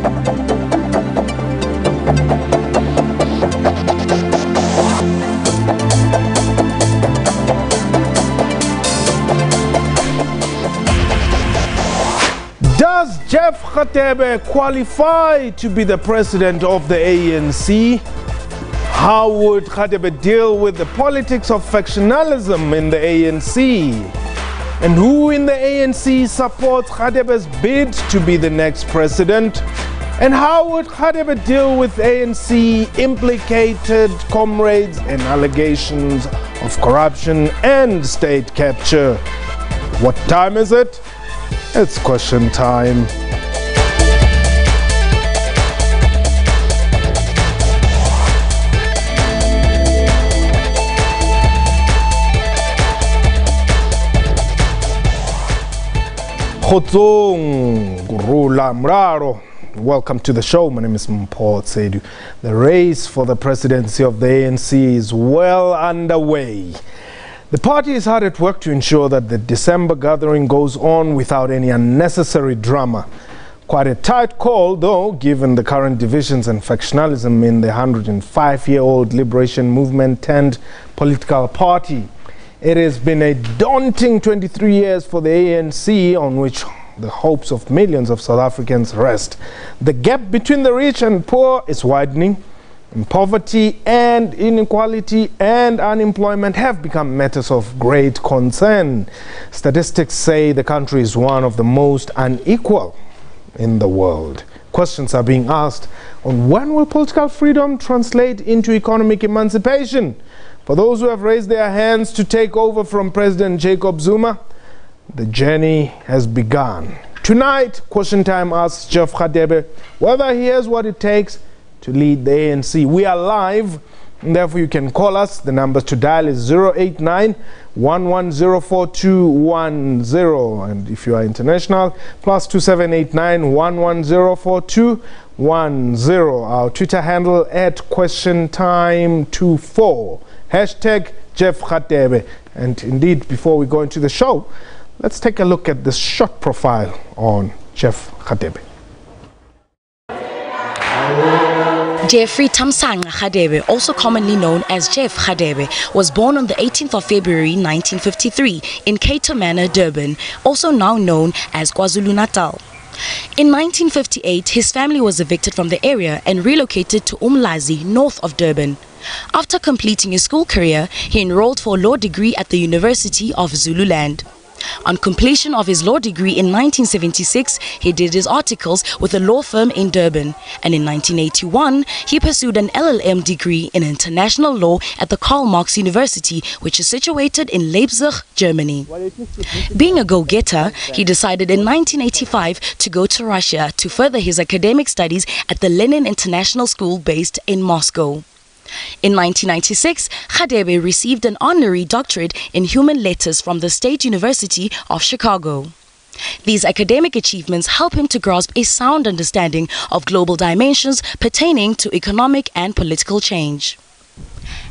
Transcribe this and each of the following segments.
Does Jeff Radebe qualify to be the president of the ANC? How would Radebe deal with the politics of factionalism in the ANC? And who in the ANC supports Radebe's bid to be the next president? And how would Radebe deal with ANC implicated comrades in allegations of corruption and state capture? What time is it? It's question time. Khotsong Gurula Mraro. Welcome to the show. My name is Mpho Tsedu. The race for the presidency of the ANC is well underway. The party is hard at work to ensure that the December gathering goes on without any unnecessary drama. Quite a tight call, though, given the current divisions and factionalism in the 105-year-old liberation movement turned political party. It has been a daunting 23 years for the ANC, on which the hopes of millions of South Africans rest. The gap between the rich and poor is widening. And poverty and inequality and unemployment have become matters of great concern. Statistics say the country is one of the most unequal in the world. Questions are being asked on when will political freedom translate into economic emancipation? For those who have raised their hands to take over from President Jacob Zuma, the journey has begun. Tonight, Question Time asks Jeff Radebe whether he has what it takes to lead the ANC. We are live, and therefore you can call us. The numbers to dial is 089-1104-210, and if you are international, +2789-1104-210. Our Twitter handle at QuestionTime24. Hashtag Jeff Radebe. And indeed, before we go into the show, let's take a look at this short profile on Jeff Radebe. Jeffrey Tamsanga Radebe, also commonly known as Jeff Radebe, was born on the 18th of February 1953 in Cato Manor, Durban, also now known as KwaZulu-Natal. In 1958, his family was evicted from the area and relocated to Umlazi, north of Durban. After completing his school career, he enrolled for a law degree at the University of Zululand. On completion of his law degree in 1976, he did his articles with a law firm in Durban, and in 1981, he pursued an LLM degree in international law at the Karl Marx University, which is situated in Leipzig, Germany. Being a go-getter, he decided in 1985 to go to Russia to further his academic studies at the Lenin International School based in Moscow. In 1996, Radebe received an honorary doctorate in human letters from the State University of Chicago. These academic achievements help him to grasp a sound understanding of global dimensions pertaining to economic and political change.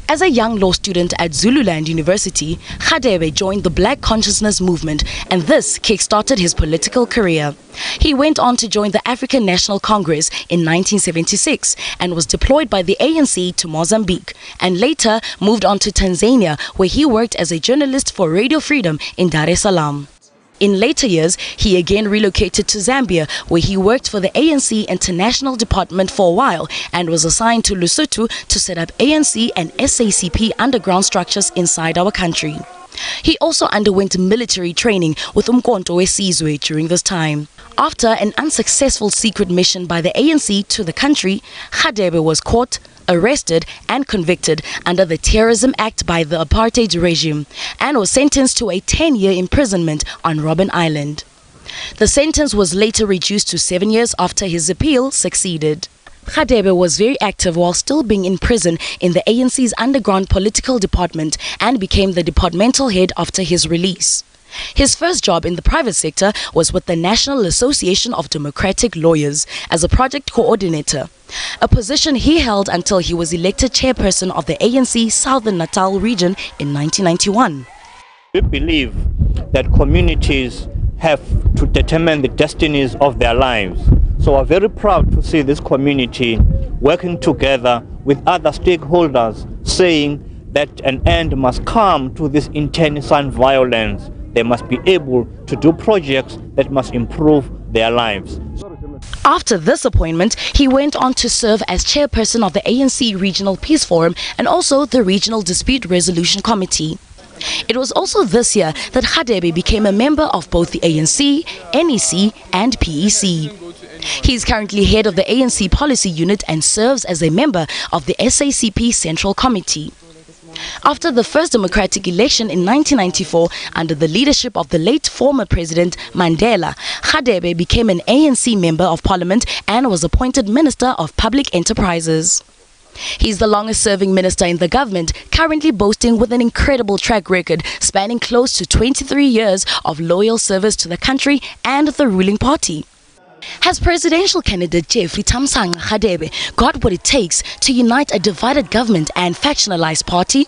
As a young law student at Zululand University, Radebe joined the Black Consciousness movement, and this kick-started his political career. He went on to join the African National Congress in 1976 and was deployed by the ANC to Mozambique, and later moved on to Tanzania, where he worked as a journalist for Radio Freedom in Dar es Salaam. In later years, he again relocated to Zambia, where he worked for the ANC International Department for a while and was assigned to Lesotho to set up ANC and SACP underground structures inside our country. He also underwent military training with Umkhonto weSizwe during this time. After an unsuccessful secret mission by the ANC to the country, Radebe was caught, arrested and convicted under the Terrorism Act by the apartheid regime and was sentenced to a 10-year imprisonment on Robben Island. The sentence was later reduced to 7 years after his appeal succeeded. Radebe was very active while still being in prison in the ANC's underground political department and became the departmental head after his release. His first job in the private sector was with the National Association of Democratic Lawyers as a project coordinator, a position he held until he was elected chairperson of the ANC Southern Natal region in 1991. We believe that communities have to determine the destinies of their lives. So we're very proud to see this community working together with other stakeholders, saying that an end must come to this internecine violence. They must be able to do projects that must improve their lives. After this appointment, he went on to serve as chairperson of the ANC Regional Peace Forum and also the Regional Dispute Resolution Committee. It was also this year that Radebe became a member of both the ANC, NEC and PEC. He is currently head of the ANC Policy Unit and serves as a member of the SACP Central Committee. After the first democratic election in 1994, under the leadership of the late former President Mandela, Radebe became an ANC Member of Parliament and was appointed Minister of Public Enterprises. He's the longest-serving minister in the government, currently boasting with an incredible track record spanning close to 23 years of loyal service to the country and the ruling party. Has presidential candidate Jeffrey Radebe got what it takes to unite a divided government and factionalized party?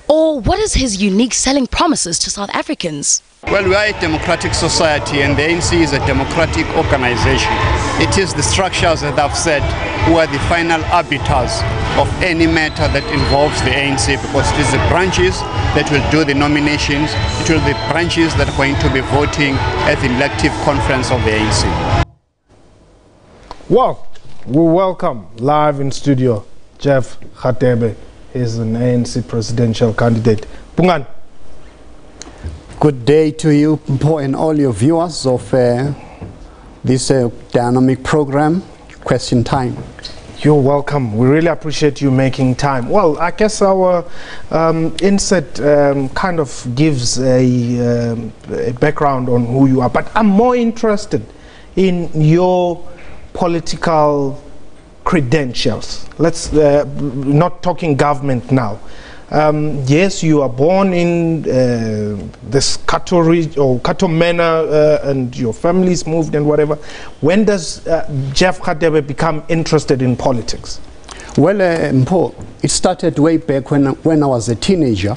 Or what is his unique selling promises to South Africans? Well, we are a democratic society and the ANC is a democratic organization. It is the structures that I've said who are the final arbiters of any matter that involves the ANC, because it is the branches that will do the nominations, it will be the branches that are going to be voting at the elective conference of the ANC. Well, we welcome live in studio Jeff Radebe. He's an ANC presidential candidate. Pungan. Good day to you and all your viewers of this dynamic program, Question Time. You're welcome. We really appreciate you making time. Well, I guess our insert kind of gives a background on who you are, but I'm more interested in your political credentials. Let's not talking government now. Yes, you are born in this Kato manor and your family's moved and whatever. When does Jeff Radebe become interested in politics? Well, Mpo, it started way back when I was a teenager.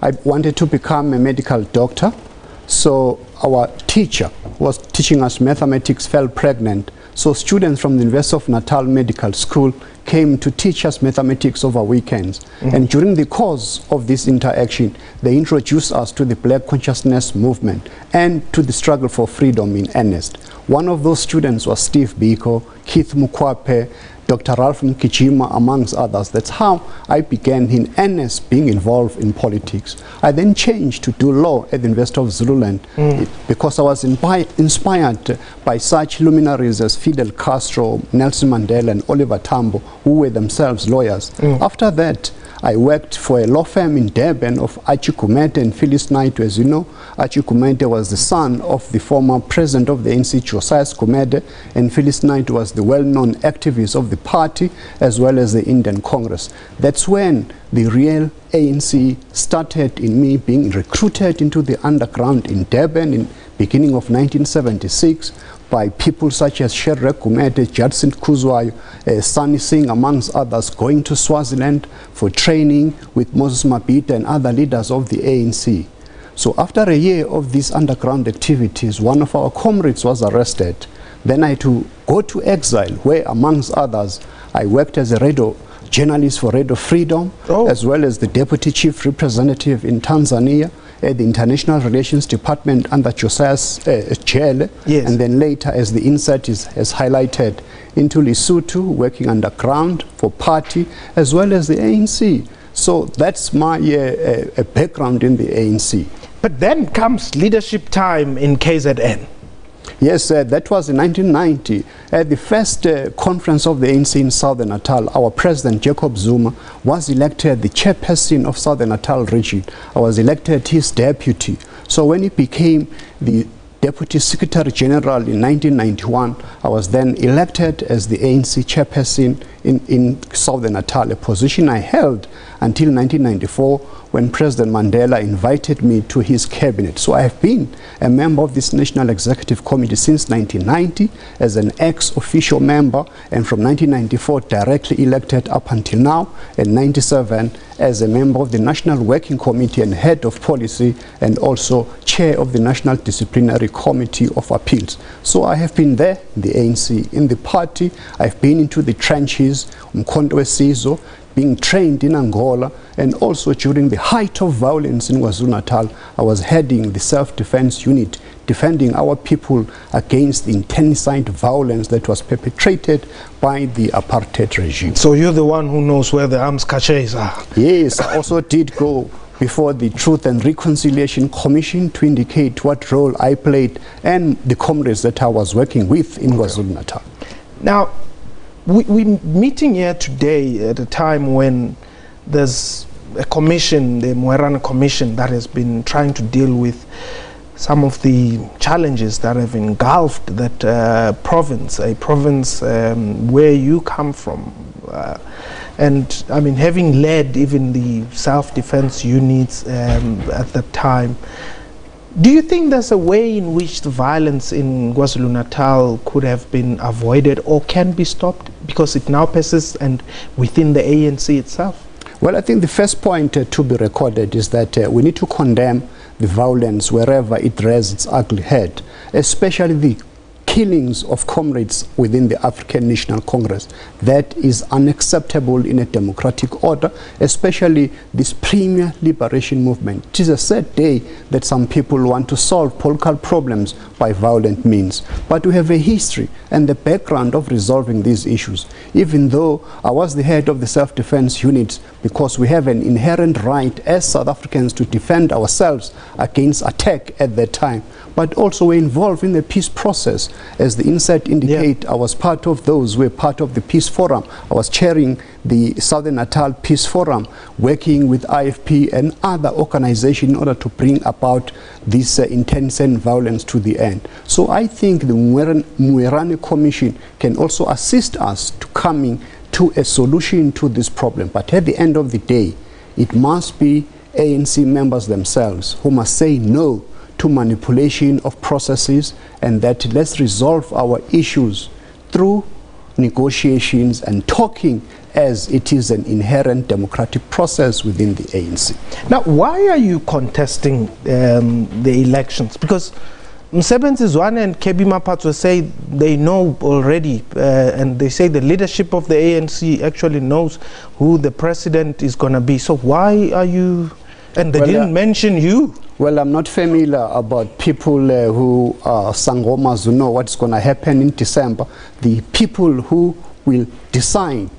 I wanted to become a medical doctor. So our teacher was teaching us mathematics, fell pregnant. So students from the University of Natal Medical School came to teach us mathematics over weekends. And during the course of this interaction, they introduced us to the Black Consciousness movement and to the struggle for freedom in earnest. One of those students was Steve Biko, Keith Mukwape, Dr. Ralph Mkijima, amongst others. That's how I began in earnest being involved in politics. I then changed to do law at the University of Zululand because I was inspired by such luminaries as Fidel Castro, Nelson Mandela and Oliver Tambo, who were themselves lawyers. After that, I worked for a law firm in Durban of Archie Kumete and Phyllis Knight. As you know, Archie Kumete was the son of the former president of the ANC, Josiah Kumete, and Phyllis Knight was the well-known activist of the party as well as the Indian Congress. That's when the real ANC started, in me being recruited into the underground in Durban in beginning of 1976 by people such as Sherrek Kumete, Judson Kuzwayo, Sunny Singh, amongst others, going to Swaziland for training with Moses Mabhida and other leaders of the ANC. So after a year of these underground activities, one of our comrades was arrested. Then I had to go to exile, where amongst others, I worked as a radio journalist for Radio Freedom, as well as the deputy chief representative in Tanzania, at the International Relations Department under Josiah's jail, and then later, as the insert has highlighted, into Lesotho, working underground for party, as well as the ANC. So that's my background in the ANC. But then comes leadership time in KZN. Yes, that was in 1990. At the first conference of the ANC in Southern Natal, our president, Jacob Zuma, was elected the chairperson of Southern Natal region. I was elected his deputy. So when he became the Deputy Secretary General in 1991, I was then elected as the ANC chairperson in Southern Natal, a position I held until 1994, when President Mandela invited me to his cabinet. So I have been a member of this National Executive Committee since 1990 as an ex-official member, and from 1994 directly elected up until now, and 97 as a member of the National Working Committee and head of policy, and also chair of the National Disciplinary Committee of Appeals. So I have been there in the ANC, in the party. I've been into the trenches, Umkhonto weSizwe, being trained in Angola, and also during the height of violence in KwaZulu-Natal, I was heading the self-defense unit, defending our people against the intensified violence that was perpetrated by the apartheid regime. So you're the one who knows where the arms caches are? Yes, I also did go before the Truth and Reconciliation Commission to indicate what role I played and the comrades that I was working with in KwaZulu-Natal. Now, we're meeting here today at a time when there's a commission, the Moerane Commission, that has been trying to deal with some of the challenges that have engulfed that province, a province where you come from. And I mean, having led even the self-defense units at that time, do you think there's a way in which the violence in KwaZulu-Natal could have been avoided or can be stopped because it now persists and within the ANC itself? Well, I think the first point to be recorded is that we need to condemn the violence wherever it rears its ugly head, especially the killings of comrades within the African National Congress. That is unacceptable in a democratic order, especially this premier liberation movement. It is a sad day that some people want to solve political problems by violent means. But we have a history and the background of resolving these issues. Even though I was the head of the self-defense units, because we have an inherent right as South Africans to defend ourselves against attack at that time, but also we're involved in the peace process. As the insert indicate, I was part of those who were part of the Peace Forum. I was chairing the Southern Natal Peace Forum, working with IFP and other organizations in order to bring about this intense violence to the end. So I think the Moerane Commission can also assist us to coming to a solution to this problem. But at the end of the day, it must be ANC members themselves who must say no to manipulation of processes, and that let's resolve our issues through negotiations and talking, as it is an inherent democratic process within the ANC. Now, why are you contesting the elections? Because Msebenzi Zwane and Kebi Mapatso say they know already, and they say the leadership of the ANC actually knows who the president is going to be. So why are you, and they didn't mention you? Well, I'm not familiar about people who are sangomas who know what's going to happen in December. The people who will decide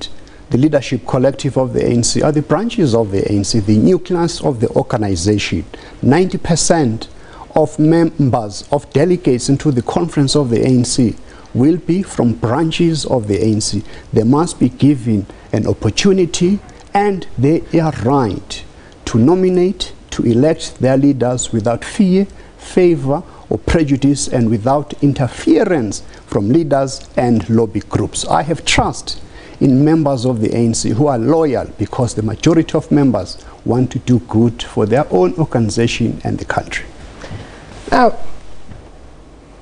the leadership collective of the ANC are the branches of the ANC, the nucleus of the organization. 90% of members, of delegates into the conference of the ANC will be from branches of the ANC. They must be given an opportunity, and they are right to nominate, to elect their leaders without fear, favor, or prejudice, and without interference from leaders and lobby groups. I have trust in members of the ANC who are loyal, because the majority of members want to do good for their own organization and the country. Now,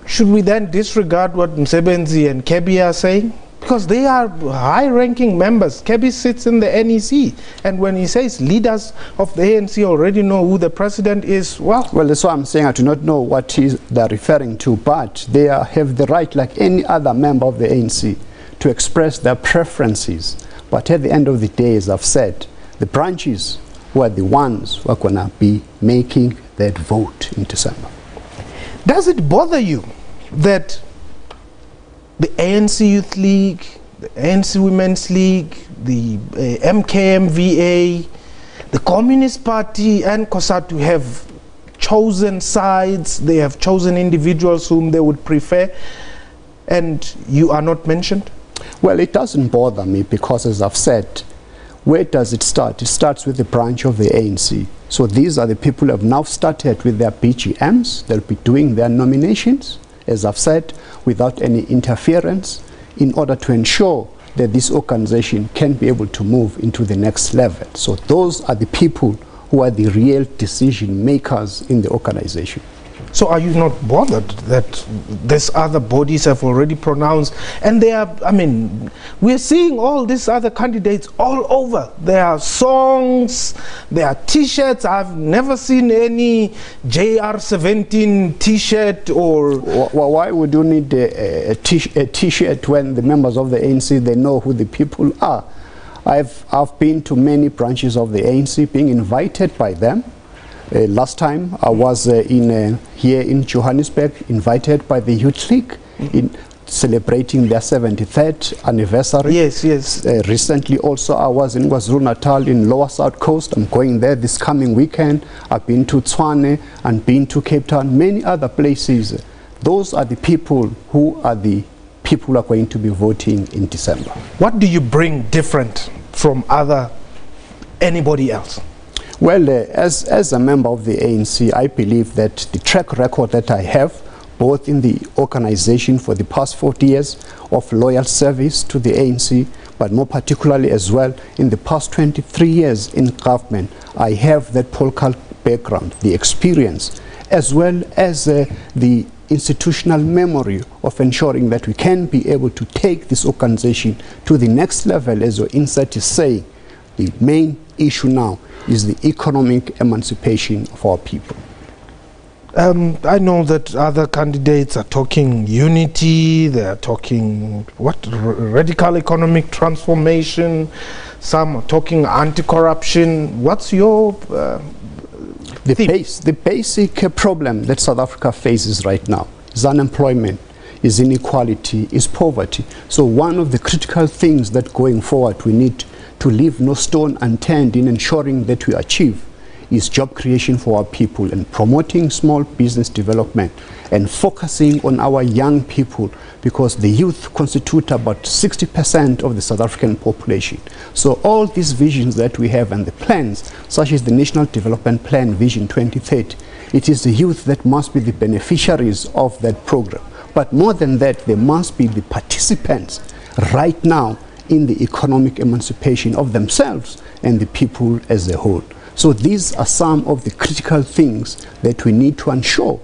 should we then disregard what Msebenzi and Kebi are saying? Because they are high-ranking members. Kebi sits in the NEC, and when he says leaders of the ANC already know who the president is, well, that's why I'm saying I do not know what they're referring to, but they have the right, like any other member of the ANC, to express their preferences. But at the end of the day, as I've said, the branches who are the ones who are going to be making that vote in December. Does it bother you that the ANC Youth League, the ANC Women's League, the MKMVA, the Communist Party and COSATU have chosen sides, they have chosen individuals whom they would prefer, and you are not mentioned? Well, it doesn't bother me, because as I've said, where does it start? It starts with the branch of the ANC. So these are the people who have now started with their BGMs. They'll be doing their nominations, as I've said, without any interference, in order to ensure that this organization can be able to move into the next level. So those are the people who are the real decision makers in the organization. So are you not bothered that these other bodies have already pronounced, and they are, I mean, we're seeing all these other candidates all over. There are songs, there are t-shirts. I've never seen any JR17 t-shirt or... Why would you need a t-shirt when the members of the ANC, they know who the people are? I've been to many branches of the ANC, being invited by them. Last time I was here in Johannesburg, invited by the Youth League in celebrating their 73rd anniversary. Yes, yes. Recently also I was in KwaZulu-Natal in Lower South Coast. I'm going there this coming weekend. I've been to Tshwane and been to Cape Town, many other places. Those are the people who are going to be voting in December. What do you bring different from anybody else? Well, as a member of the ANC, I believe that the track record that I have, both in the organization for the past 40 years of loyal service to the ANC, but more particularly as well in the past 23 years in government, I have that political background, the experience, as well as the institutional memory of ensuring that we can be able to take this organization to the next level, as your insight is saying. The main issue now is the economic emancipation of our people. I know that other candidates are talking unity, they are talking radical economic transformation, some are talking anti-corruption. What's your the basic problem that South Africa faces right now is unemployment, is inequality, is poverty. So one of the critical things that going forward we need to leave no stone unturned in ensuring that we achieve is job creation for our people and promoting small business development and focusing on our young people, because the youth constitute about 60% of the South African population. So all these visions that we have and the plans, such as the National Development Plan Vision 2030, it is the youth that must be the beneficiaries of that program. But more than that, they must be the participants right now in the economic emancipation of themselves and the people as a whole. So these are some of the critical things that we need to ensure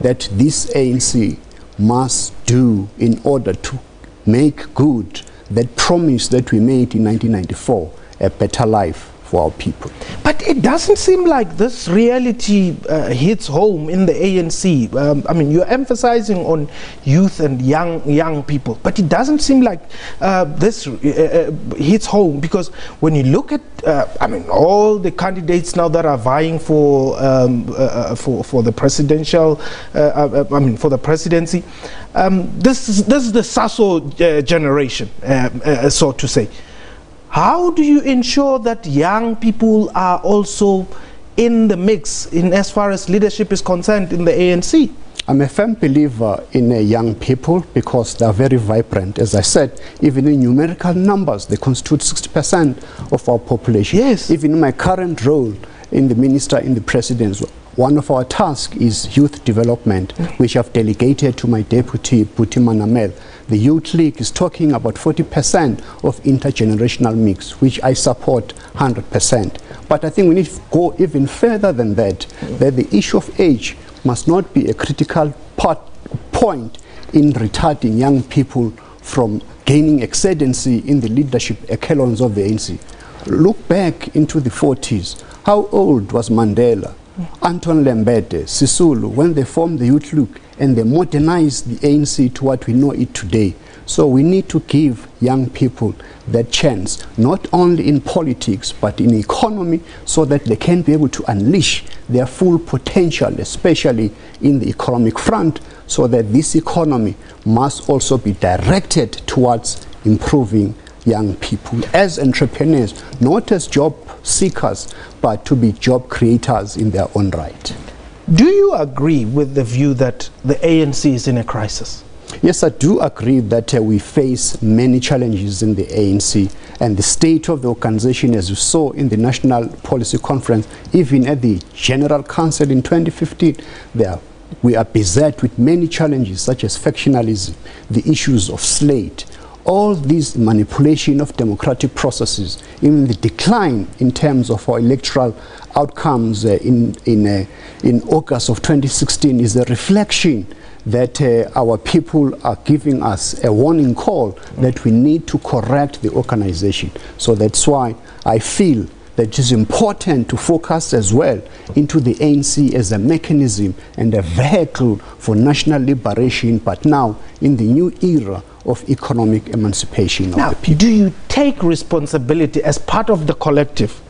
that this ANC must do in order to make good that promise that we made in 1994, a better life for our people. But it doesn't seem like this reality hits home in the ANC. I mean, you're emphasizing on youth and young people, but it doesn't seem like this hits home, because when you look at, I mean, all the candidates now that are vying for the presidential, for the presidency, this is the SASO generation, so to say. How do you ensure that young people are also in the mix in as far as leadership is concerned in the ANC? I'm a firm believer in young people because they are very vibrant. As I said, even in numerical numbers, they constitute 60% of our population. Yes. Even in my current role in the minister in the presidency, one of our tasks is youth development, which I've delegated to my deputy, Buti Manamel. The Youth League is talking about 40% of intergenerational mix, which I support 100%. But I think we need to go even further than that, that the issue of age must not be a critical point in retarding young people from gaining excedency in the leadership echelons of the ANC. Look back into the 40s. How old was Mandela, Anton Lembede, Sisulu, when they formed the Youth League and they modernized the ANC to what we know it today? So we need to give young people that chance, not only in politics, but in economy, so that they can be able to unleash their full potential, especially in the economic front, so that this economy must also be directed towards improving young people as entrepreneurs, not as job seekers, but to be job creators in their own right. Do you agree with the view that the ANC is in a crisis? Yes, I do agree that we face many challenges in the ANC, and the state of the organization, as you saw in the National Policy Conference, even at the General Council in 2015, we are beset with many challenges such as factionalism, the issues of slate, all this manipulation of democratic processes, even the decline in terms of our electoral outcomes in August of 2016 is a reflection that our people are giving us a warning call that we need to correct the organization. So that's why I feel that it is important to focus as well into the ANC as a mechanism and a vehicle for national liberation, but now in the new era of economic emancipation of the people. Do you take responsibility as part of the collective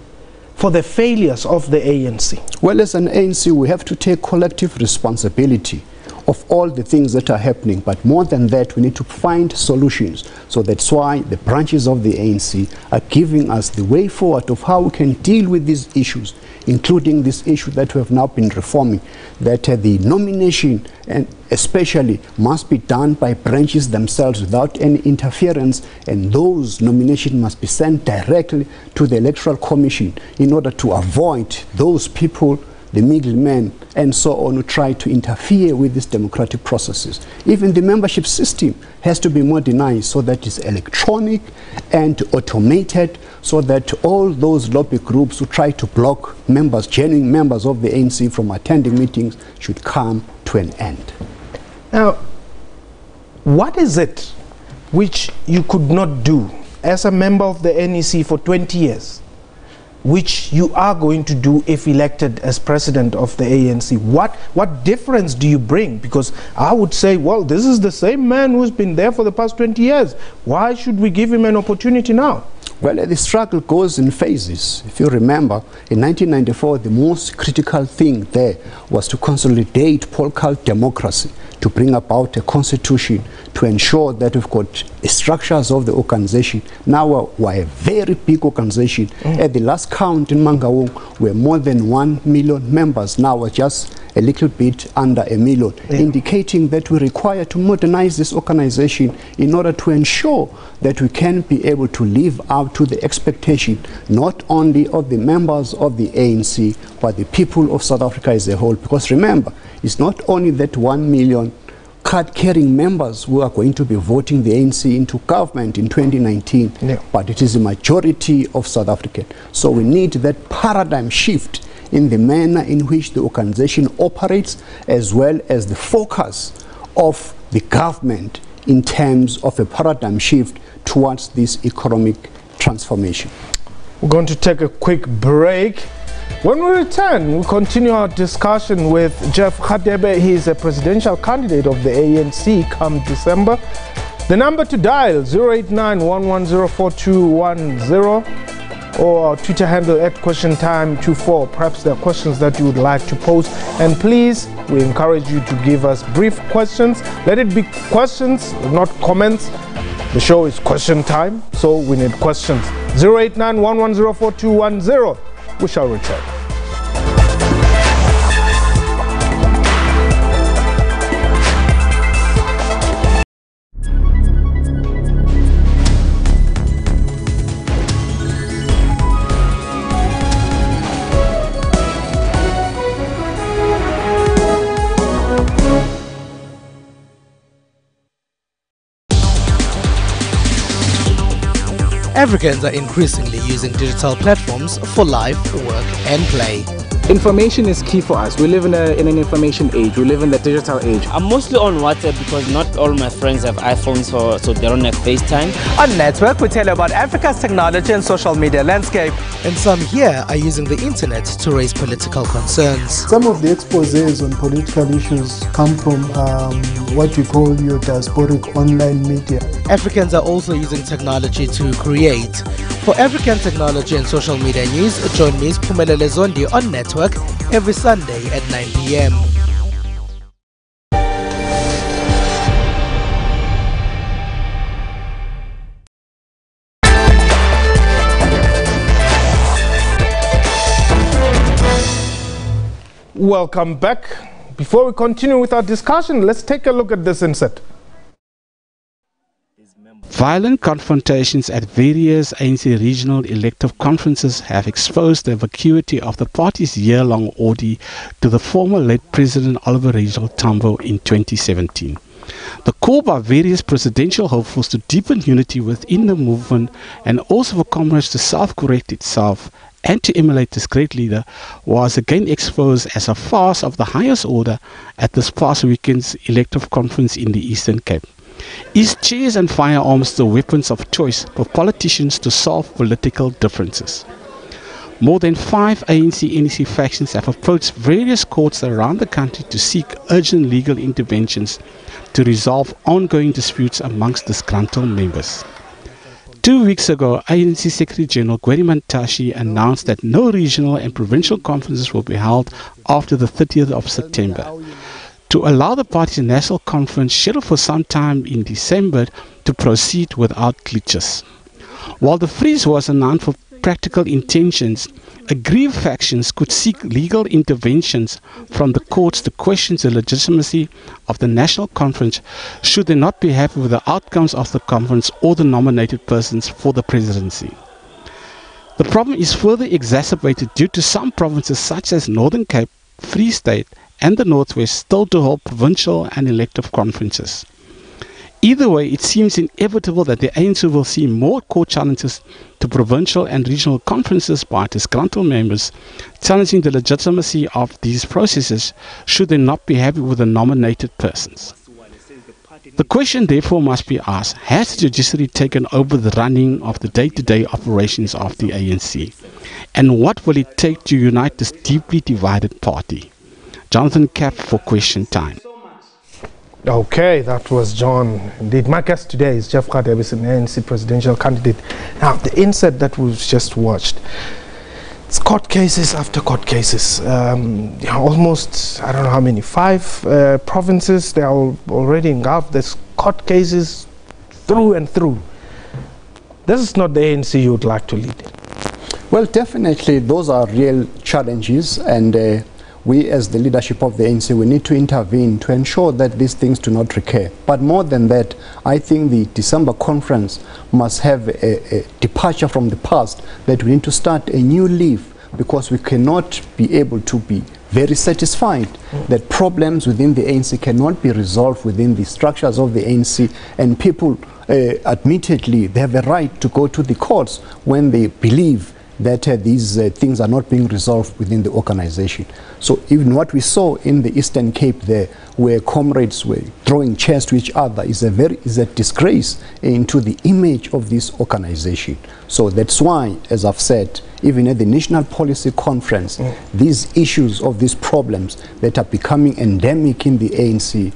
for the failures of the ANC? Well, as an ANC, we have to take collective responsibility of all the things that are happening, but more than that, we need to find solutions. So that's why the branches of the ANC are giving us the way forward of how we can deal with these issues, including this issue that we have now been reforming, that the nomination and especially must be done by branches themselves without any interference, and those nominations must be sent directly to the Electoral Commission in order to avoid those people, the middlemen, and so on, who try to interfere with these democratic processes. Even the membership system has to be modernized so that it's electronic and automated, so that all those lobby groups who try to block members, genuine members of the ANC from attending meetings, should come to an end. Now, what is it which you could not do as a member of the NEC for 20 years, which you are going to do if elected as president of the ANC? What difference do you bring? Because I would say, well, this is the same man who's been there for the past 20 years. Why should we give him an opportunity now? Well, the struggle goes in phases. If you remember, in 1994, the most critical thing there was to consolidate political democracy, to bring about a constitution, to ensure that we've got structures of the organization. Now we're a very big organization. At the last count in Mangaung, we're more than 1 million members. Now we're just a little bit under 1 million, indicating that we require to modernize this organization in order to ensure that we can be able to live out to the expectation not only of the members of the ANC, but the people of South Africa as a whole. Because remember, it's not only that 1 million card-carrying members who are going to be voting the ANC into government in 2019, but it is a majority of South Africans. So we need that paradigm shift in the manner in which the organization operates, as well as the focus of the government in terms of a paradigm shift towards this economic transformation. We're going to take a quick break. When we return, we'll continue our discussion with Jeff Radebe. He is a presidential candidate of the ANC come December. The number to dial, 089-110-4210, or our Twitter handle @QuestionTime24. Perhaps there are questions that you would like to pose. And please, we encourage you to give us brief questions. Let it be questions, not comments. The show is question time, so we need questions. 089-110-4210. We shall return. Africans are increasingly using digital platforms for life, work and play. Information is key for us. We live in an information age. We live in the digital age. I'm mostly on WhatsApp because not all my friends have iPhones, so they don't have FaceTime. On Network, we tell you about Africa's technology and social media landscape. And some here are using the internet to raise political concerns. Some of the exposés on political issues come from what we call your diasporic online media. Africans are also using technology to create. For African technology and social media news, join me, Phumelele Zondi, on Network every Sunday at 9 p.m. Welcome back. Before we continue with our discussion, let's take a look at this inset. Violent confrontations at various ANC regional elective conferences have exposed the vacuity of the party's year-long order to the former late President Oliver Tambo in 2017. The call by various presidential hopefuls to deepen unity within the movement and also for Comrades to self-correct itself and to emulate this great leader was again exposed as a farce of the highest order at this past weekend's elective conference in the Eastern Cape. Is chairs and firearms the weapons of choice for politicians to solve political differences? More than 5 ANC-NEC factions have approached various courts around the country to seek urgent legal interventions to resolve ongoing disputes amongst disgruntled members. 2 weeks ago, ANC Secretary General Gwedi Mantashe announced that no regional and provincial conferences will be held after the 30th of September, to allow the party's national conference scheduled for some time in December to proceed without glitches. While the freeze was announced for practical intentions, aggrieved factions could seek legal interventions from the courts to question the legitimacy of the national conference should they not be happy with the outcomes of the conference or the nominated persons for the presidency. The problem is further exacerbated due to some provinces such as Northern Cape, Free State and the Northwest still to hold provincial and elective conferences. Either way, it seems inevitable that the ANC will see more court challenges to provincial and regional conferences by disgruntled members, challenging the legitimacy of these processes should they not be happy with the nominated persons. The question therefore must be asked, has the judiciary taken over the running of the day-to-day operations of the ANC? And what will it take to unite this deeply divided party? Jonathan Cap for Question Time. Okay, that was John. Indeed, my guest today is Jeff Radebe, an ANC presidential candidate. Now, the inset that we've just watched, it's court cases after court cases. Almost, I don't know how many, 5 provinces, they are already engulfed. There's court cases through and through. This is not the ANC you would like to lead. Well, definitely, those are real challenges, and we as the leadership of the ANC, we need to intervene to ensure that these things do not recur. But more than that, I think the December conference must have a departure from the past, that we need to start a new leaf, because we cannot be able to be very satisfied that problems within the ANC cannot be resolved within the structures of the ANC, and people admittedly, they have a right to go to the courts when they believe that these things are not being resolved within the organization. So even what we saw in the Eastern Cape there, where comrades were throwing chairs to each other, is a disgrace into the image of this organization. So that's why, as I've said, even at the National Policy Conference, these issues of these problems that are becoming endemic in the ANC,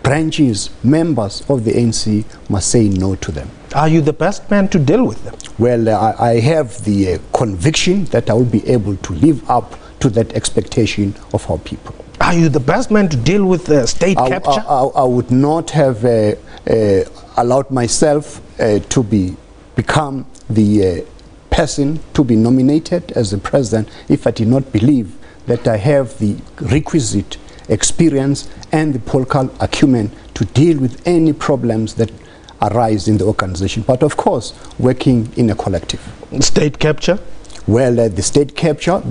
branches, members of the ANC must say no to them. Are you the best man to deal with them? Well, I have the conviction that I will be able to live up to that expectation of our people. Are you the best man to deal with state capture? I would not have allowed myself to become the person to be nominated as the president if I did not believe that I have the requisite experience and the political acumen to deal with any problems that arise in the organization. But of course, working in a collective. State capture? Well, the state capture,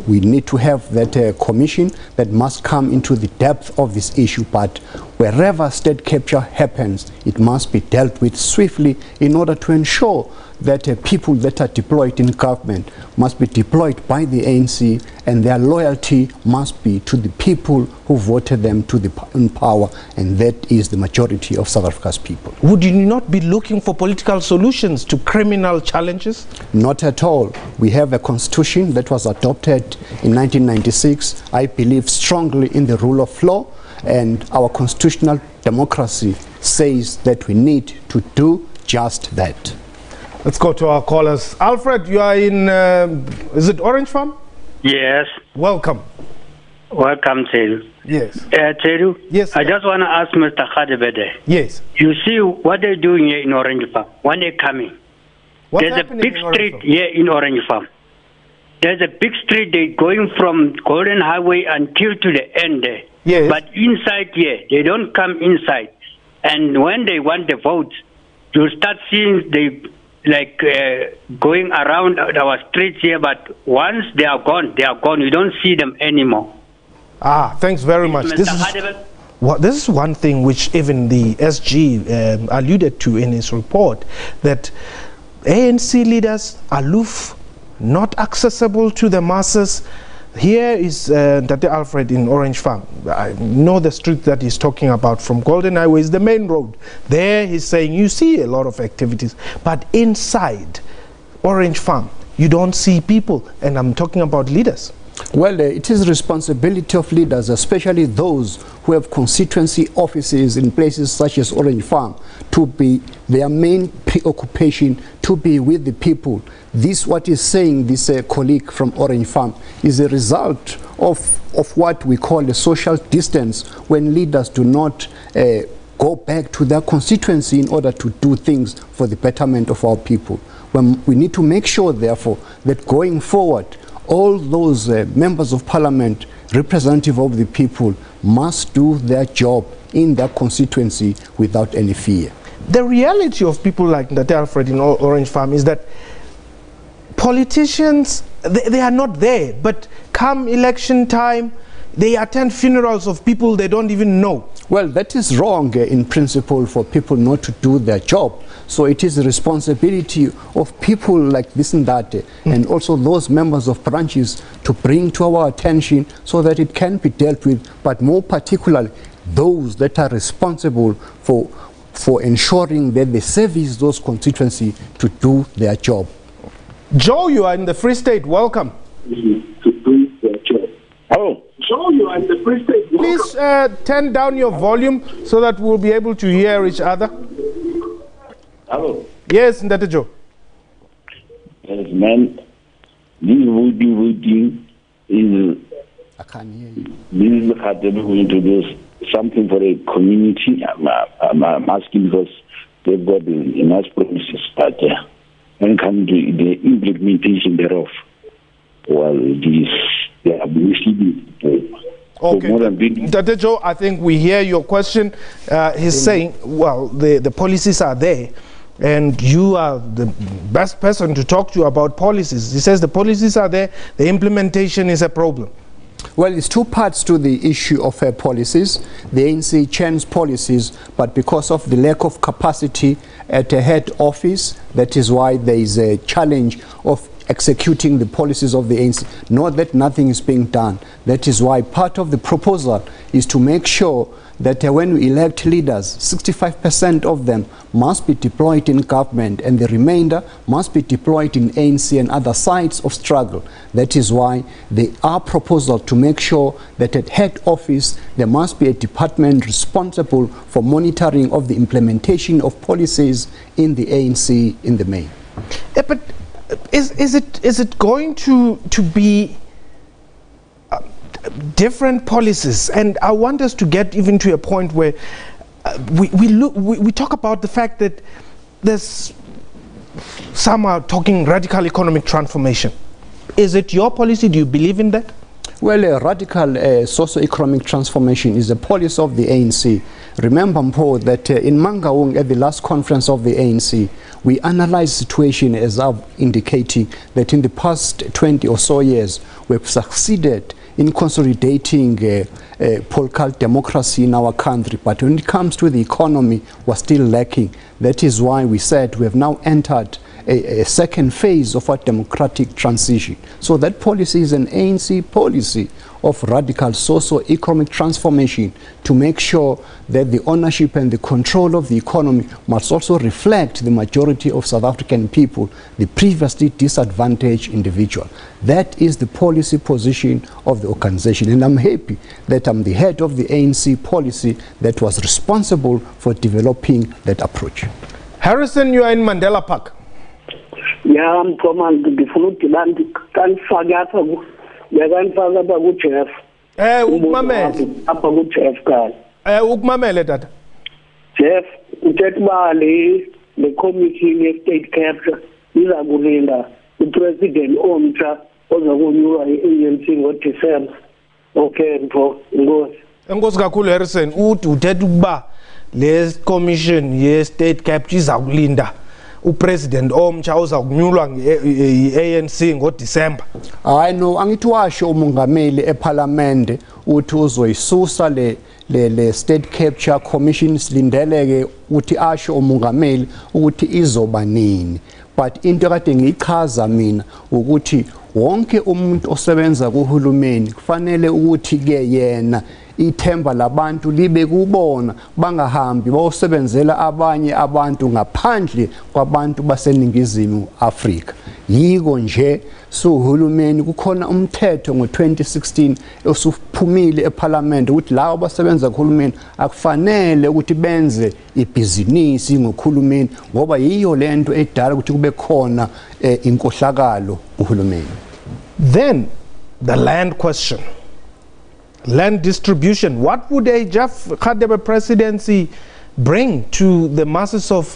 we need to have that commission that must come into the depth of this issue. But wherever state capture happens, it must be dealt with swiftly in order to ensure that people that are deployed in government must be deployed by the ANC, and their loyalty must be to the people who voted them in power, and that is the majority of South Africa's people. Would you not be looking for political solutions to criminal challenges? Not at all. We have a constitution that was adopted in 1996. I believe strongly in the rule of law, and our constitutional democracy says that we need to do just that. Let's go to our callers. Alfred, you are in, is it Orange Farm? Yes. Welcome. Welcome, Teru. Yes. Teru? Yes. I just want to ask Mr. Radebe. Yes. You see what they're doing here in Orange Farm when they're coming. What's There's a big street here in Orange Farm. There's a big street they're going from Golden Highway until to the end there. Yes. But inside here, they don't come inside. And when they want the votes, you'll start seeing they going around our streets here, but once they are gone, they are gone. You don't see them anymore. Ah, thanks very much. Mr. This is Radebe? this is one thing which even the SG alluded to in his report, that ANC leaders aloof, not accessible to the masses. Here is Dr. Alfred in Orange Farm. I know the street that he's talking about from Golden Highway is the main road. There he's saying you see a lot of activities, but inside Orange Farm you don't see people, and I'm talking about leaders. Well, it is responsibility of leaders, especially those who have constituency offices in places such as Orange Farm, to be their main preoccupation to be with the people. This, what is saying this colleague from Orange Farm, is a result of what we call a social distance, when leaders do not go back to their constituency in order to do things for the betterment of our people. When we need to make sure, therefore, that going forward, all those members of parliament, representative of the people, must do their job in their constituency without any fear. The reality of people like Dr. Alfred in Orange Farm is that politicians, they are not there, but come election time, they attend funerals of people they don't even know. Well, that is wrong in principle for people not to do their job. So it is the responsibility of people like this and that, and also those members of branches, to bring to our attention so that it can be dealt with, but more particularly those that are responsible for ensuring that they service those constituencies to do their job. Joe, you are in the Free State. Welcome. Hello. Joe, you are in the Free State. Please turn down your volume so that we'll be able to hear each other. Hello. Yes, Ndate Joe. Yes, man. This voting is. I can't hear you. This is Radebe who introduced something for a community. I'm asking because they've got enough promises, but when it comes to the implementation thereof, well, they are misleading. Okay, Ndate Joe, I think we hear your question. He's saying, well, the policies are there, and you are the best person to talk to about policies. He says the policies are there, the implementation is a problem. Well, it's two parts to the issue of policies. The ANC changed policies, but because of the lack of capacity at a head office, that is why there is a challenge of executing the policies of the ANC. Not that nothing is being done. That is why part of the proposal is to make sure that when we elect leaders, 65% of them must be deployed in government, and the remainder must be deployed in ANC and other sites of struggle. That is why there are proposals to make sure that at head office there must be a department responsible for monitoring of the implementation of policies in the ANC in the main. Yeah, but is it going to be different policies? And I want us to get even to a point where we talk about the fact that there's some are talking radical economic transformation. Is it your policy? Do you believe in that? Well, a radical socio-economic transformation is a policy of the ANC. Remember, Mpo, that in Mangaung at the last conference of the ANC, we analyzed the situation as I'm indicating that in the past 20 or so years, we've succeeded in consolidating political democracy in our country. But when it comes to the economy, we're still lacking. That is why we said we have now entered a second phase of our democratic transition. So that policy is an ANC policy of radical socio-economic transformation to make sure that the ownership and the control of the economy must also reflect the majority of South African people, the previously disadvantaged individual. That is the policy position of the organization, and I'm happy that I'm the head of the ANC policy that was responsible for developing that approach. Harrison, you are in Mandela Park. Yeah, I'm coming. The food can't forget. Jeff. Ukumamele tata. Jeff, uthetha le committee ye-state capture izakulinda upresident omtsha ozakunyulwa i-ANC ngoDisemba. Okay, Mpho, inkosi. Enkosi kakhulu Harrison, uthetha ukuba le commission ye-state capture izakulinda upresident omtsha ozakunyulwa nge-ANC ngoDisemba. Hayi no, angithi washo umongameli eParliament uthi uzoyisusa le state capture commission silindeleke ukuthi asho umongameli ukuthi izoba nini. But into kade ngichaza mina ukuthi wonke umuntu osebenza kuhulumeni kufanele ukuthi ke yena ithemba labantu libe kubona, bangahambi bayosebenzela abanye abantu ngaphandle kwabantu baseningizimu Afrika. Yiko nje uhulumeni kukhona umthetho ngo-2016 osuphumile eParliament ukuthi labo basebenza kuhulumeni akufanele ukuthi benze ibhizinisi ngokuhulumeni ngoba yiyo lento edala ukuthi kube khona inkohlakalo kuhulumeni. Then the land question, land distribution. What would a Jeff Radebe presidency bring to the masses of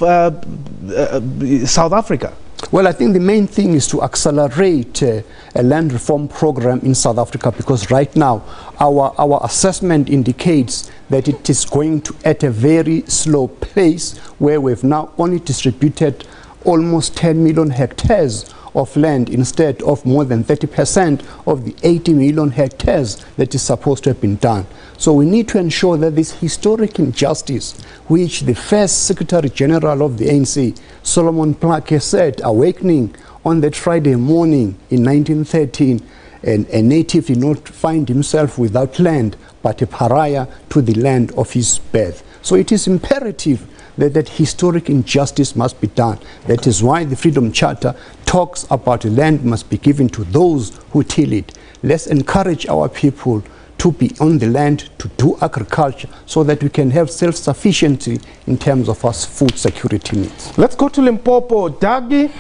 South Africa? Well, I think the main thing is to accelerate a land reform program in South Africa, because right now our assessment indicates that it is going to at a very slow pace, where we've now only distributed almost 10 million hectares of land instead of more than 30% of the 80 million hectares that is supposed to have been done. So we need to ensure that this historic injustice, which the first Secretary General of the ANC, Solomon Plaque, said, awakening on that Friday morning in 1913, a native did not find himself without land, but a pariah to the land of his birth. So it is imperative that historic injustice must be done. That is why the Freedom Charter talks about land must be given to those who till it. Let's encourage our people to be on the land, to do agriculture, so that we can have self-sufficiency in terms of our food security needs. Let's go to Limpopo. Dagi?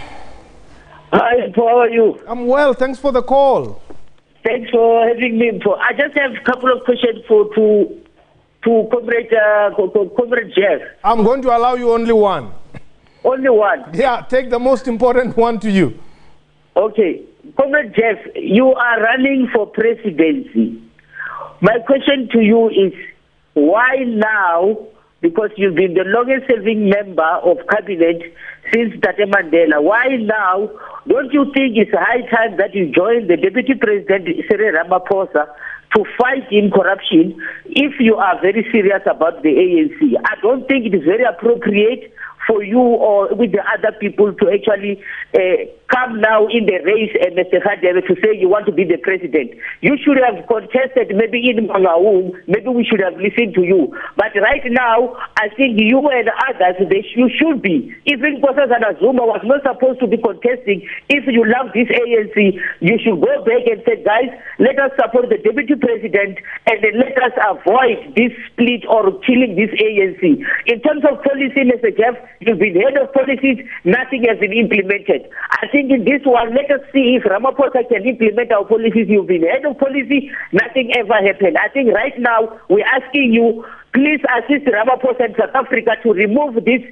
Hi, how are you? I'm well, thanks for the call. Thanks for having me. I just have a couple of questions to Comrade Jeff. I'm going to allow you only one. Only one? Yeah, take the most important one to you. Okay. Comrade Jeff, you are running for presidency. My question to you is, why now? Because you've been the longest serving member of cabinet since Tate Mandela. Why now? Don't you think it's high time that you join the Deputy President, Cyril Ramaphosa, to fight in corruption if you are very serious about the ANC? I don't think it is very appropriate for you or with the other people to actually come now in the race, Mr. Radebe, to say you want to be the president. You should have contested maybe in Mangaung, maybe we should have listened to you. But right now, I think you and others, you should be. Even Nkosazana Zuma was not supposed to be contesting. If you love this ANC, you should go back and say, guys, let us support the deputy president and then let us avoid this split or killing this ANC. In terms of policy, Mr. Jeff, you've been head of policies, nothing has been implemented. I think in this one, let us see if Ramaphosa can implement our policies. You've been head of policy, nothing ever happened. I think right now, we're asking you, please assist Ramaphosa and South Africa to remove this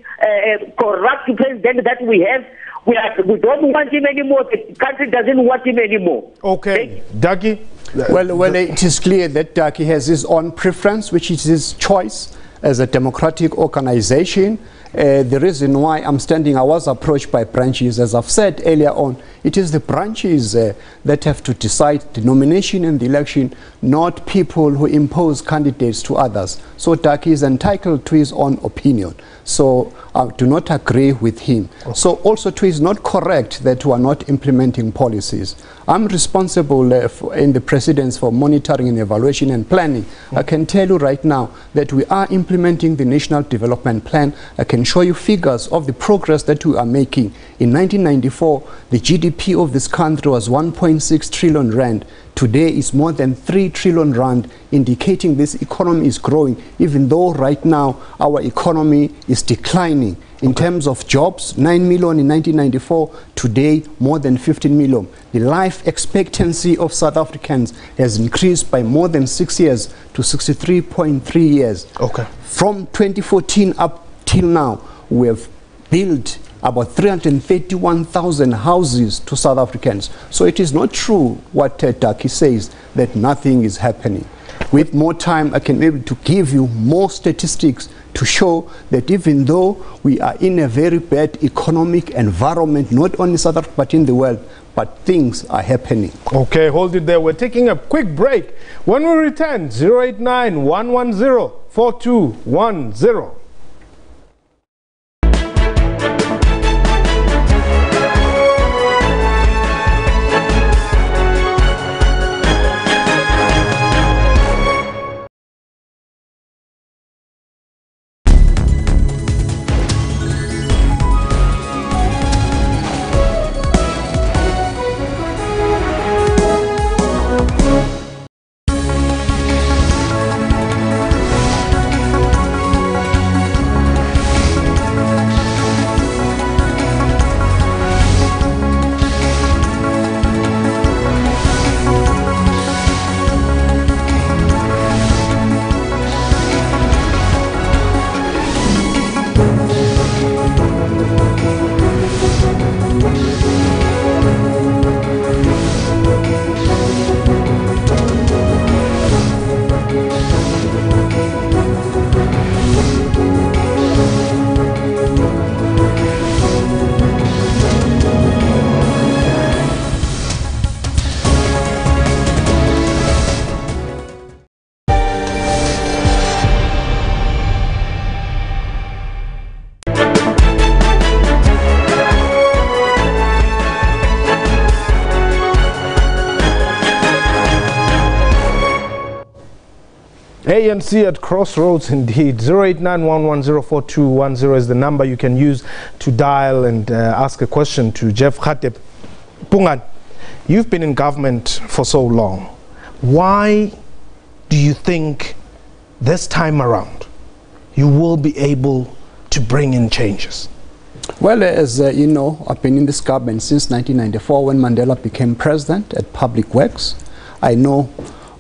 corrupt president that we have. We don't want him anymore. The country doesn't want him anymore. Okay. Dagi? Well, it is clear that Dagi has his own preference, which is his choice as a democratic organization. The reason why I'm standing, I was approached by branches, as I've said earlier on, it is the branches that have to decide the nomination and the election, not people who impose candidates to others. So Dagi is entitled to his own opinion. So I do not agree with him. Okay. So also too, it's not correct that we are not implementing policies. I'm responsible in the presidency for monitoring and evaluation and planning. I can tell you right now that we are implementing the National Development Plan. I can show you figures of the progress that we are making. In 1994, the GDP of this country was 1.6 trillion rand. Today is more than 3 trillion rand, indicating this economy is growing, even though right now our economy is declining. In terms of jobs, 9 million in 1994, today more than 15 million. The life expectancy of South Africans has increased by more than 6 years to 63.3 years. Okay. From 2014 up till now, we have built about 331,000 houses to South Africans. So it is not true what Dagi says, that nothing is happening. With more time, I can be able to give you more statistics to show that even though we are in a very bad economic environment, not only South Africa but in the world, but things are happening. Okay, hold it there. We're taking a quick break. When we return, 089-110-4210. ANC at crossroads indeed. 089-110-4210 is the number you can use to dial and ask a question to Jeff Radebe. Pungan, you've been in government for so long. Why do you think this time around you will be able to bring in changes? Well, as you know, I've been in this government since 1994 when Mandela became president at Public Works. I know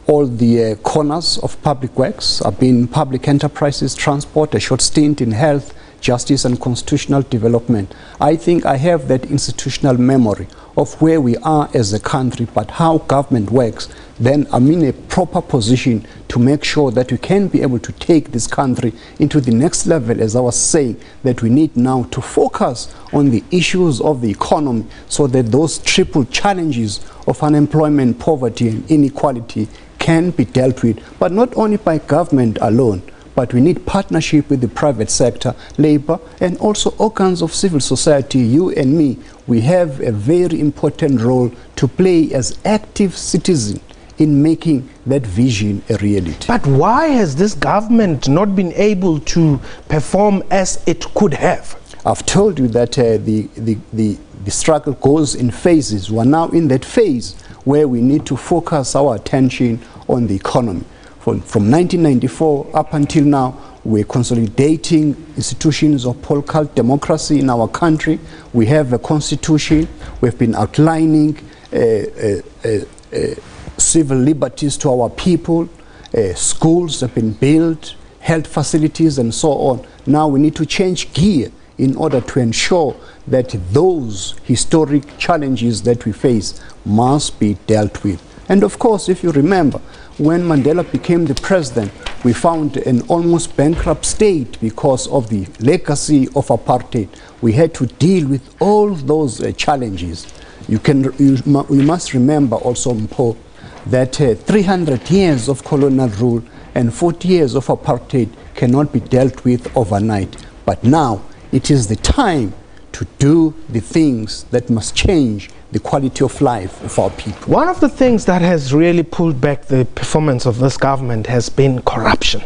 all the corners of public works. I've been in public enterprises, transport, a short stint in health, justice and constitutional development. I think I have that institutional memory of where we are as a country, but how government works. Then I'm in a proper position to make sure that we can be able to take this country into the next level, as I was saying, that we need now to focus on the issues of the economy so that those triple challenges of unemployment, poverty and inequality can be dealt with, but not only by government alone, but we need partnership with the private sector, labor, and also all kinds of civil society. You and me, we have a very important role to play as active citizens in making that vision a reality. But why has this government not been able to perform as it could have? I've told you that the struggle goes in phases. We're now in that phase where we need to focus our attention on the economy. From 1994 up until now, we're consolidating institutions of political democracy in our country. We have a constitution. We've been outlining civil liberties to our people. Schools have been built, health facilities and so on. Now we need to change gear in order to ensure that those historic challenges that we face must be dealt with. And of course, if you remember, when Mandela became the president, we found an almost bankrupt state because of the legacy of apartheid. We had to deal with all those challenges. You must remember also, Mpo, that 300 years of colonial rule and 40 years of apartheid cannot be dealt with overnight. But now it is the time to do the things that must change the quality of life of our people. One of the things that has really pulled back the performance of this government has been corruption.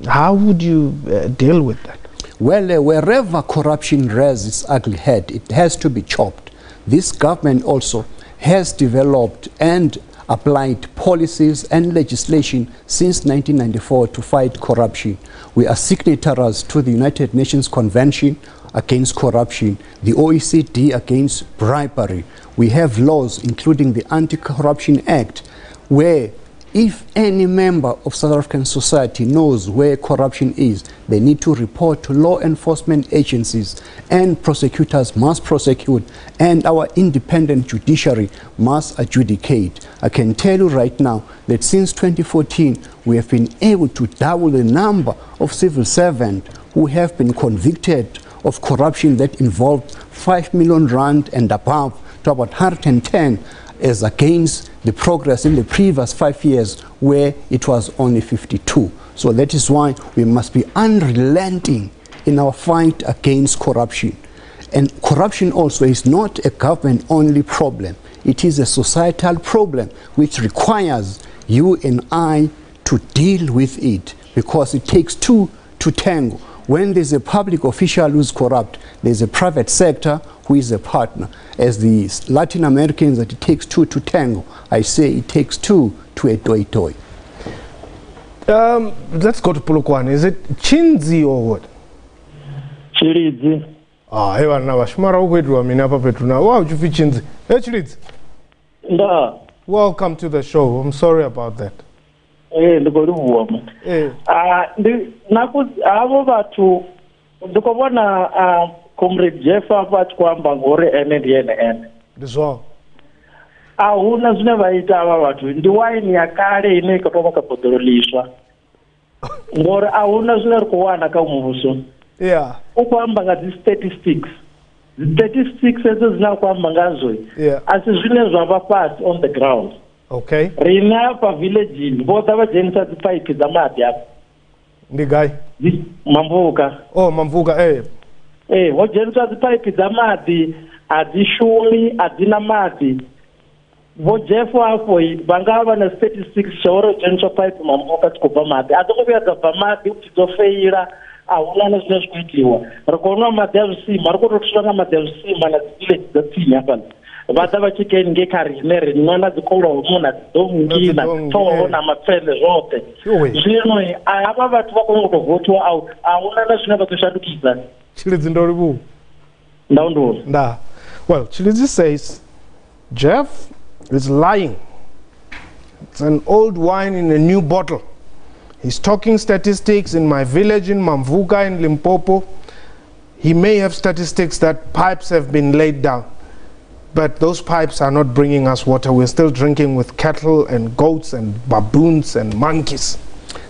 How would you deal with that? Well, wherever corruption rears its ugly head, it has to be chopped. This government also has developed and applied policies and legislation since 1994 to fight corruption. We are signatories to the United Nations Convention against corruption, the OECD against bribery. We have laws, including the Anti-Corruption Act, where if any member of South African society knows where corruption is, they need to report to law enforcement agencies, and prosecutors must prosecute, and our independent judiciary must adjudicate. I can tell you right now that since 2014, we have been able to double the number of civil servants who have been convicted of corruption that involved 5 million rand and above to about 110, as against the progress in the previous 5 years where it was only 52. So that is why we must be unrelenting in our fight against corruption. And corruption also is not a government-only problem. It is a societal problem which requires you and I to deal with it, because it takes two to tango. When there's a public official who's corrupt, there's a private sector who is a partner. As the Latin Americans, that it takes two to tango, I say it takes two to a toy. Let's go to Polokwane. Is it Chinzi or what? Chilidzi. Ah, hey, now Shmara Wedru, I mean, Upper Petruna. Wow, you feel Chinzi? Hey, Chilidzi. No. Welcome to the show. I'm sorry about that. Eh, the good woman. Comrade Jeff about kwamba ngore NDN. Ndizo. Ahuna zvine vaita ava vatu ndi wine yakare ine ikatoka kapodoroliswa. Ngore ahuna zvine rikuwana kamuvuso. Yeah. Ukwamba ngazi statistics. The statistics edzo zina kwamba ngazo. Yeah. Asi zvine zvava pasi on the ground. Okay. Rina pa village voda vajenisa pipe dzamati apa. Ndigai. Mamvuka. Oh, Mamvuka, eh. Vojenisa pipe dzamati adzishumi adzina mati. Vojefu hapo bangava na statistics shoro jenisa pipe mamvuka tikupa mati. Adokubya dzabva mati utizofeira ahuna nezvine zvikuitiwa. Rikono madhavsima rikutokusvanga madhavsima na village dzatsinya pano. Vada vachikeni ngekarine rinona dzikolo munhu adzomungina toona mapfene zvote. Zvino ava vatu vakongotovhotiwa out ahuna nezvine vatoshandukidza. Chilidzi ndoribu. Ndaundo. Nah. Well, Chilidzi says Jeff is lying. It's an old wine in a new bottle. He's talking statistics in my village in Mamvuka in Limpopo. He may have statistics that pipes have been laid down, but those pipes are not bringing us water. We're still drinking with cattle and goats and baboons and monkeys.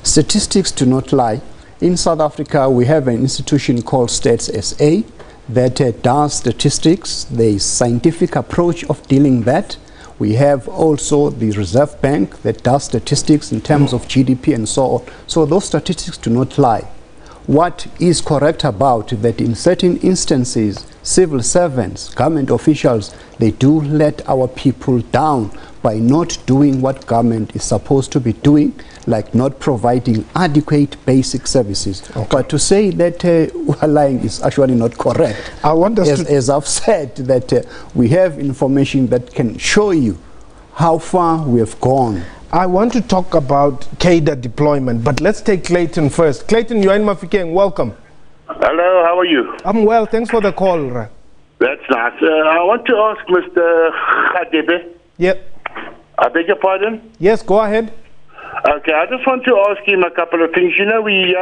Statistics do not lie. In South Africa, we have an institution called Stats SA that does statistics. There is scientific approach of dealing that. We have also the Reserve Bank that does statistics in terms of GDP and so on. So those statistics do not lie. What is correct about that in certain instances, civil servants, government officials, they do let our people down by not doing what government is supposed to be doing, like not providing adequate basic services. Okay. But to say that we're lying is actually not correct. I want us as I've said, that we have information that can show you how far we have gone. I want to talk about cadre deployment, but let's take Clayton first. Clayton, you're in Mafikeng. Welcome. Hello, how are you? I'm well. Thanks for the call. That's nice. I want to ask Mr. Radebe. Yep. I beg your pardon? Yes, go ahead. Okay, I just want to ask him a couple of things. You know, we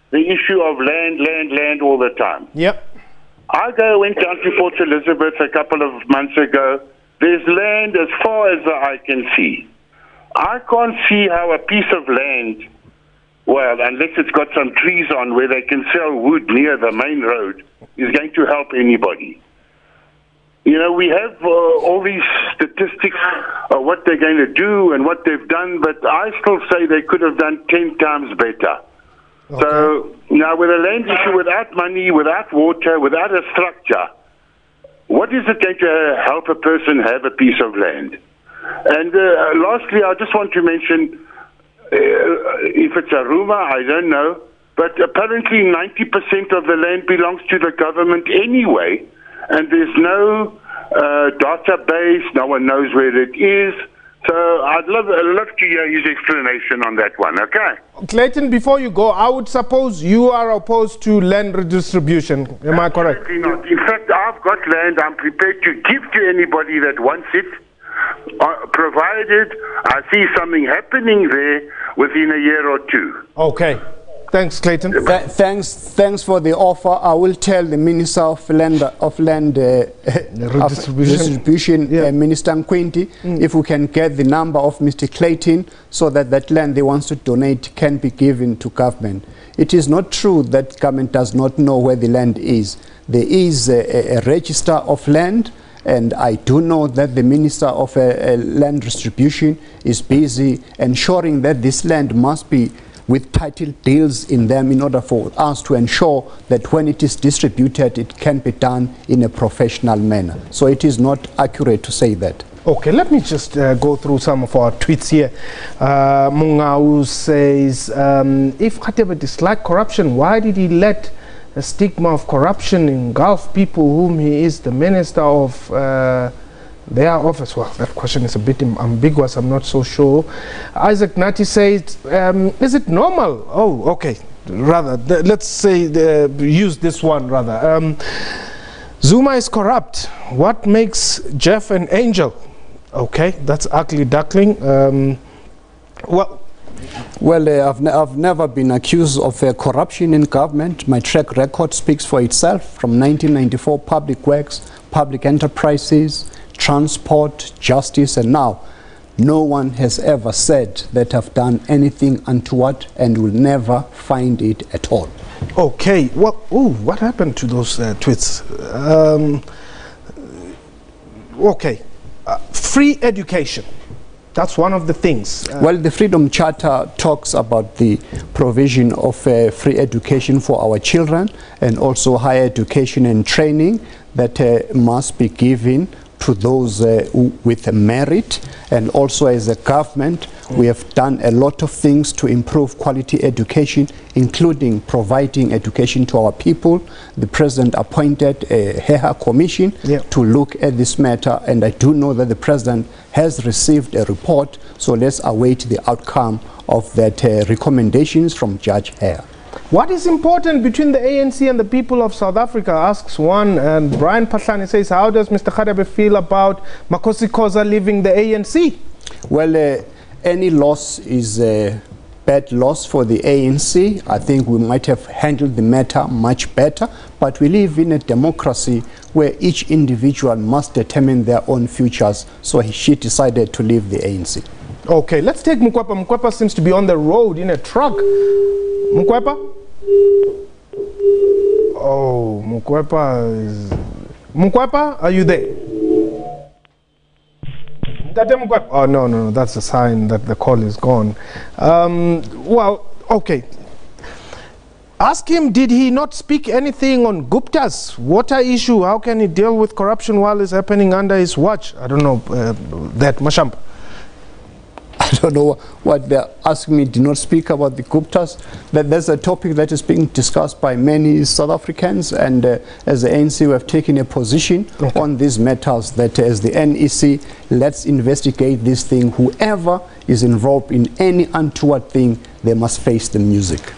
the issue of land all the time. Yep. Went down to Port Elizabeth a couple of months ago. There's land as far as the eye can see. I can't see how a piece of land, well, unless it's got some trees on where they can sell wood near the main road, is going to help anybody. You know, we have all these statistics of what they're going to do and what they've done, but I still say they could have done 10 times better. Okay. So now with a land issue, without money, without water, without a structure, what is it going to help a person have a piece of land? And lastly, I just want to mention, if it's a rumor, I don't know, but apparently 90% of the land belongs to the government anyway, and there's no database, no one knows where it is. So I'd love to hear his explanation on that one, okay? Clayton, before you go, I would suppose you are opposed to land redistribution. Am I correct? Absolutely not. In fact, I've got land I'm prepared to give to anybody that wants it. provided I see something happening there within a year or two. Okay. Thanks, Clayton. Thanks for the offer. I will tell the Minister of Land Redistribution, Minister Nkwinti, if we can get the number of Mr. Clayton so that that land they want to donate can be given to government. It is not true that government does not know where the land is. There is a register of land, and I do know that the Minister of Land Distribution is busy ensuring that this land must be with title deals in them in order for us to ensure that when it is distributed, it can be done in a professional manner. So it is not accurate to say that. Okay, let me just go through some of our tweets here. Mungau says, if Radebe disliked corruption, why did he let a stigma of corruption engulf people whom he is the minister of their office? Well, that question is a bit ambiguous. I'm not so sure. Isaac Nati says, is it normal? Oh, okay. Rather, let's say, use this one rather. Zuma is corrupt. What makes Jeff an angel? Okay, that's ugly duckling. Well, I've never been accused of corruption in government. My track record speaks for itself. From 1994, public works, public enterprises, transport, justice, and now no one has ever said that I've done anything untoward and will never find it at all. Okay, well, what happened to those tweets? Okay, free education. That's one of the things. Well, the Freedom Charter talks about the provision of free education for our children and also higher education and training that must be given to those with merit. And also as a government, we have done a lot of things to improve quality education, including providing education to our people. The President appointed a HEHA commission to look at this matter, and I do know that the President has received a report, so let's await the outcome of that recommendations from Judge Hare. What is important between the ANC and the people of South Africa, asks one, and Brian Patlani says, how does Mr. Radebe feel about Makosi Khoza leaving the ANC? Well, any loss is a bad loss for the ANC. I think we might have handled the matter much better, but we live in a democracy where each individual must determine their own futures, so she decided to leave the ANC. Okay, let's take Mukwepa. Mukwepa seems to be on the road in a truck. Mukwepa? Oh, Mukwepa is... Mukwepa, are you there? Oh, no, that's a sign that the call is gone. Well, okay. Ask him, did he not speak anything on Gupta's water issue? How can he deal with corruption while it's happening under his watch? I don't know that. Mashampa. I don't know what they're asking me. Do not speak about the Guptas. There's a topic that is being discussed by many South Africans, and as the ANC, we have taken a position on these matters that as the NEC, let's investigate this thing. Whoever is involved in any untoward thing, they must face the music.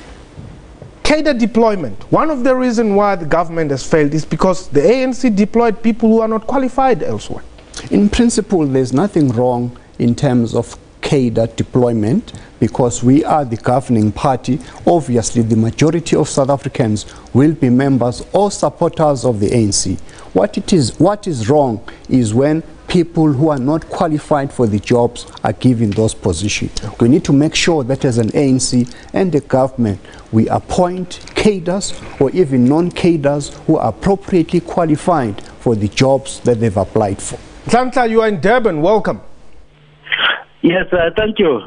Cadre deployment. One of the reasons why the government has failed is because the ANC deployed people who are not qualified elsewhere. In principle, there's nothing wrong in terms of cadre deployment, because we are the governing party. Obviously, the majority of South Africans will be members or supporters of the ANC. What is wrong is when people who are not qualified for the jobs are given those positions. We need to make sure that as an ANC and the government, we appoint cadres or even non-cadres who are appropriately qualified for the jobs that they've applied for. Tlantla, you are in Durban. Welcome. Yes, thank you.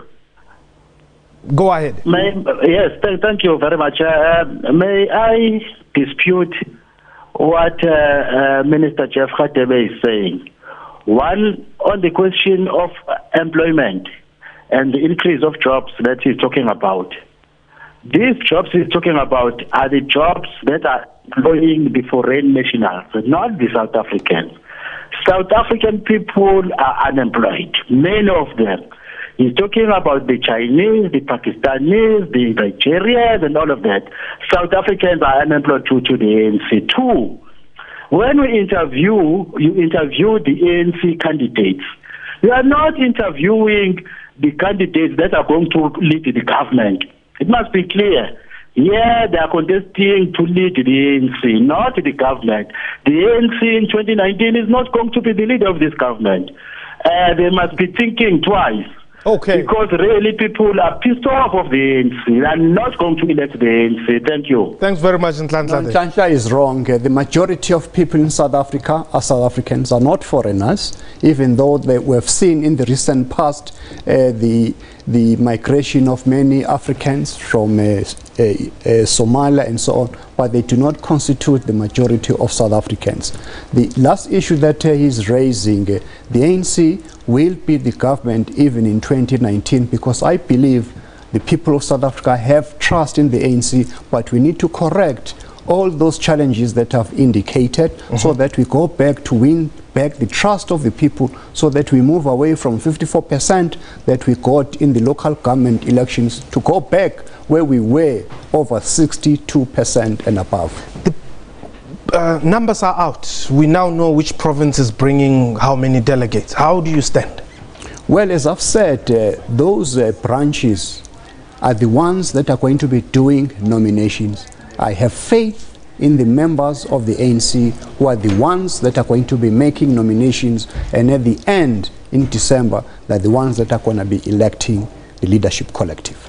Go ahead. Yes, thank you very much. May I dispute what Minister Jeff Radebe is saying? One, on the question of employment and the increase of jobs that he's talking about. These jobs he's talking about are the jobs that are employing the foreign nationals, not the South Africans. South African people are unemployed, many of them. He's talking about the Chinese, the Pakistanis, the Nigerians, and all of that. South Africans are unemployed to the ANC too. When you interview the ANC candidates, You are not interviewing the candidates that are going to lead the government. It must be clear. Yeah, they are contesting to lead the ANC, not the government. The ANC in 2019 is not going to be the leader of this government. They must be thinking twice. Okay. Because really people are pissed off of the ANC. They are not going to elect the ANC. Thank you. Thanks very much, Nhlanhla. No, Nhlanhla is wrong. The majority of people in South Africa are South Africans, are not foreigners, even though we have seen in the recent past the migration of many Africans from Somalia and so on, but they do not constitute the majority of South Africans. The last issue that he's raising, the ANC will be the government even in 2019, because I believe the people of South Africa have trust in the ANC, but we need to correct all those challenges that I've indicated so that we go back to win back the trust of the people, so that we move away from 54% that we got in the local government elections to go back where we were over 62% and above. The numbers are out. We now know which province is bringing how many delegates. How do you stand? Well, as I've said, those branches are the ones that are going to be doing nominations. I have faith in the members of the ANC, who are the ones that are going to be making nominations, and at the end, in December, they're the ones that are going to be electing the leadership collective.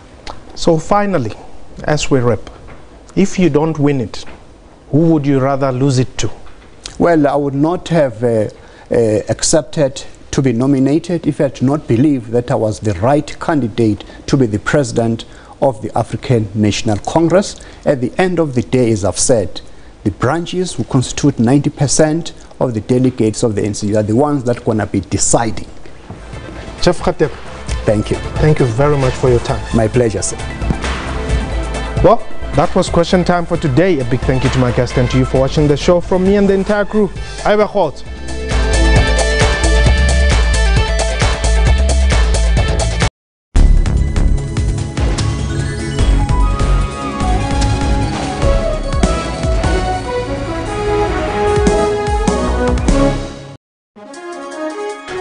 So finally, as we wrap, if you don't win it, who would you rather lose it to? Well, I would not have accepted to be nominated if I did not believe that I was the right candidate to be the president of the African National Congress. At the end of the day, as I've said, the branches who constitute 90% of the delegates of the ANC are the ones that are going to be deciding. Jeff Radebe, thank you. Thank you very much for your time. My pleasure, sir. Well, that was question time for today. A big thank you to my guest and to you for watching the show. From me and the entire crew, I've a thought.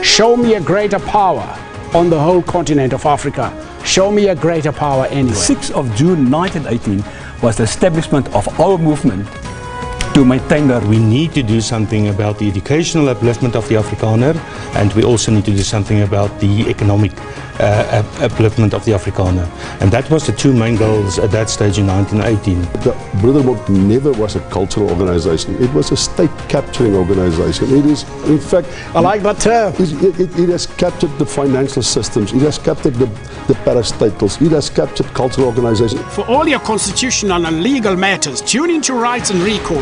Show me a greater power on the whole continent of Africa. Show me a greater power anywhere. 6th of June 1918 was the establishment of our movement to maintain that. We need to do something about the educational upliftment of the Afrikaner, and we also need to do something about the economic upliftment of the Afrikaner. And that was the two main goals at that stage in 1918. The Broederbond never was a cultural organization. It was a state capturing organization. It is, in fact... I like that term. It has captured the financial systems. It has captured the parastatals. It has captured cultural organizations. For all your constitutional and legal matters, tune into Rights and Recourse.